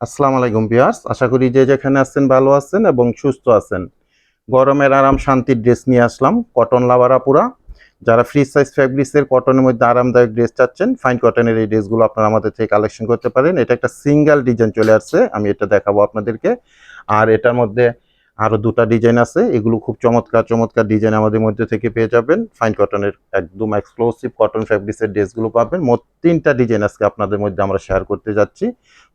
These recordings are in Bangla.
আসসালামু আলাইকুম ভিউয়ার্স, আশা করি যে যেখানে আছেন ভালো আছেন এবং সুস্থ আছেন। গরমের আরাম শান্তির ড্রেস নিয়ে আসলাম, কটন লাভার আপুরা। যারা ফ্রি সাইজ ফ্যাব্রিক্সের কটনের মধ্যে আরামদায়ক ড্রেস চাচ্ছেন, ফাইন কটনের এই ড্রেসগুলো আপনারা আমাদের থেকে কালেকশন করতে পারেন। এটা একটা সিঙ্গেল ডিজাইন চলে আসছে, আমি এটা দেখাবো আপনাদেরকে। আর এটার মধ্যে আরো দুটা ডিজাইন আছে, এগুলো খুব চমৎকার চমৎকার ডিজাইন আমাদের মধ্যে থেকে পেয়ে যাবেন। ফাইন কটনের একদম এক্সক্লুসিভ কটন ফ্যাব্রিক্সের ড্রেসগুলো পাবেন। মোট তিনটা ডিজাইন আজকে আপনাদের মধ্যে আমরা শেয়ার করতে যাচ্ছি।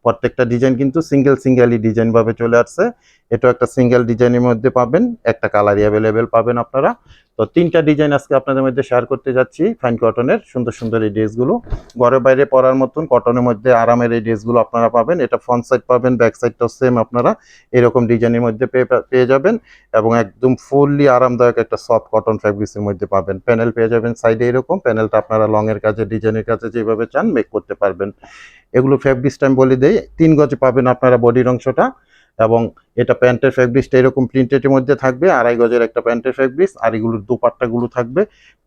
প্রত্যেকটা ডিজাইন কিন্তু সিঙ্গেলি ডিজাইন ভাবে চলে আসছে। এটাও একটা সিঙ্গেল ডিজাইনের মধ্যে পাবেন, একটা কালারই অ্যাভেলেবেল পাবেন আপনারা। তো তিনটা ডিজাইন আজকে আপনাদের মধ্যে শেয়ার করতে যাচ্ছি। ফাইন কটনের সুন্দর সুন্দর এই ড্রেসগুলো, ঘরে বাইরে পরার মতন কটনের মধ্যে আরামের এই ড্রেসগুলো আপনারা পাবেন। এটা ফ্রন্ট সাইড পাবেন, ব্যাক সাইডটাও সেম আপনারা এরকম ডিজাইনের মধ্যে পেয়ে যাবেন। এবং একদম ফুললি আরামদায়ক একটা সফট কটন ফ্যাব্রিক্সের মধ্যে পাবেন। প্যানেল পেয়ে যাবেন সাইডে এরকম, প্যানেলটা আপনারা লং এর কাজে ডিজাইনের কাজে যেভাবে চান মেক করতে পারবেন। এগুলো ফ্যাব্রিক্সটা আমি বলে দেই, 3 গজে পাবেন আপনারা বডির অংশটা। এবং এটা প্যান্টের ফ্যাব্রিক্সটা এরকম প্রিন্টেডের মধ্যে থাকবে, 2.5 গজের একটা প্যান্টের ফ্যাব্রিক্স। আর এগুলোর দুপাট্টাগুলো থাকবে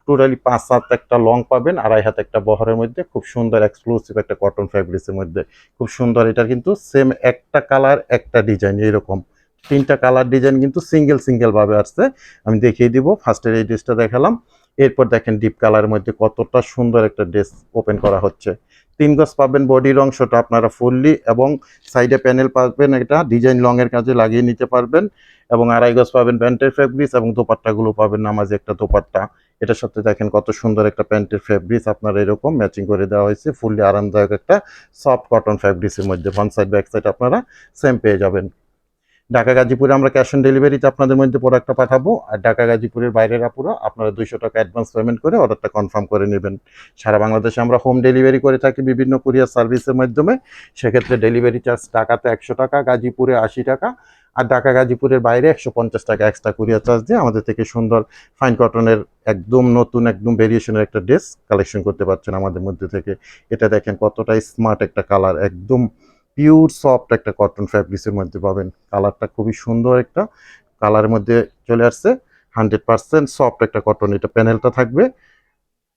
টোটালি 5 হাত একটা লং পাবেন, 2.5 হাত একটা বহরের মধ্যে। খুব সুন্দর এক্সক্লুসিভ একটা কটন ফ্যাব্রিক্সের মধ্যে, খুব সুন্দর। এটা কিন্তু সেম একটা কালার একটা ডিজাইন, এরকম তিনটা কালার ডিজাইন কিন্তু সিঙ্গেল ভাবে আসছে। আমি দেখিয়ে দিব। ফার্স্টের এই ড্রেসটা দেখালাম, এরপর দেখেন ডিপ কালারের মধ্যে কতটা সুন্দর একটা ড্রেস ওপেন করা হচ্ছে। 3 গজ পাবেন বডির অংশটা আপনারা ফুললি, এবং সাইডে প্যানেল পাবেন, এটা ডিজাইন লং এর কাজে লাগিয়ে নিতে পারবেন। এবং 2.5 গজ পাবেন প্যান্টের ফ্যাব্রিক্স, এবং দোপাট্টাগুলো পাবেন নামাজি একটা দোপাট্টা। এটার সাথে দেখেন কত সুন্দর একটা প্যান্টের ফ্যাব্রিক্স আপনারা এরকম ম্যাচিং করে দেওয়া হয়েছে। ফুললি আরামদায়ক একটা সফট কটন ফ্যাব্রিক্সের মধ্যে ফ্রন্ট সাইড ব্যাক সাইড আপনারা সেম পেয়ে যাবেন। ঢাকা গাজীপুরে আমরা ক্যাশ অন ডেলিভারিতে আপনাদের মধ্যে প্রোডাক্টটা পাঠাবো। আর ঢাকা গাজীপুরের বাইরের আপুরা আপনারা 200 টাকা অ্যাডভান্স পেমেন্ট করে অর্ডারটা কনফার্ম করে নেবেন। সারা বাংলাদেশে আমরা হোম ডেলিভারি করে থাকি বিভিন্ন কুরিয়ার সার্ভিসের মাধ্যমে। সেক্ষেত্রে ডেলিভারি চার্জ ঢাকাতে 100 টাকা, গাজীপুরে 80 টাকা। আর ঢাকা গাজীপুরের বাইরে 150 টাকা এক্সট্রা কুরিয়ার চার্জ দিয়ে আমাদের থেকে সুন্দর ফাইন কটনের একদম নতুন একদম ভেরিয়েশনের একটা ড্রেস কালেকশন করতে পারছেন আমাদের মধ্যে থেকে। এটা দেখেন কতটা স্মার্ট একটা কালার, একদম পিওর সফট একটা কটন ফ্যাব্রিক্সের মধ্যে পাবেন। কালারটা খুবই সুন্দর একটা কালারের মধ্যে চলে আসছে। 100% সফট একটা কটন, এটা প্যানেলটা থাকবে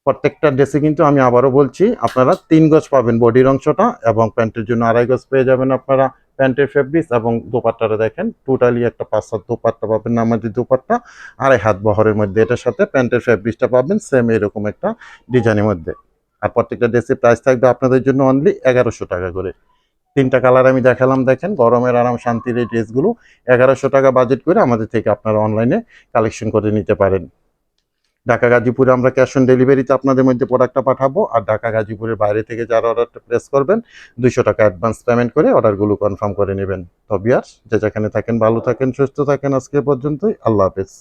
প্রত্যেকটা ড্রেসে। কিন্তু আমি আবারও বলছি, আপনারা 3 গজ পাবেন বডির অংশটা, এবং প্যান্টের জন্য 2.5 গজ পেয়ে যাবেন আপনারা প্যান্টের ফেব্রিক্স। এবং দোপাট্টাটা দেখেন টোটালি একটা 5 হাত দোপাট্টা পাবেন, নামাজি দোপাট্টা 2.5 হাত বহরের মধ্যে। এটার সাথে প্যান্টের ফেব্রিক্সটা পাবেন সেম এরকম একটা ডিজাইনের মধ্যে। আর প্রত্যেকটা ড্রেসের প্রাইস থাকবে আপনাদের জন্য অনলি 1100 টাকা করে। তিনটা কালার আমি দেখালাম, দেখেন গরমের আরাম শান্তির এই ড্রেসগুলো 1100 টাকা বাজেট করে আমাদের থেকে আপনারা অনলাইনে কালেকশন করে নিতে পারেন। ঢাকা গাজীপুরে আমরা ক্যাশ অন ডেলিভারিতে আপনাদের মধ্যে প্রোডাক্টটা পাঠাবো। আর ঢাকা গাজীপুরের বাইরে থেকে যারা অর্ডারটা প্লেস করবেন 200 টাকা অ্যাডভান্স পেমেন্ট করে অর্ডারগুলো কনফার্ম করে নেবেন। তো ভিউয়ার্স, যে যেখানে থাকেন ভালো থাকেন, সুস্থ থাকেন। আজকে পর্যন্তই, আল্লাহ হাফেজ।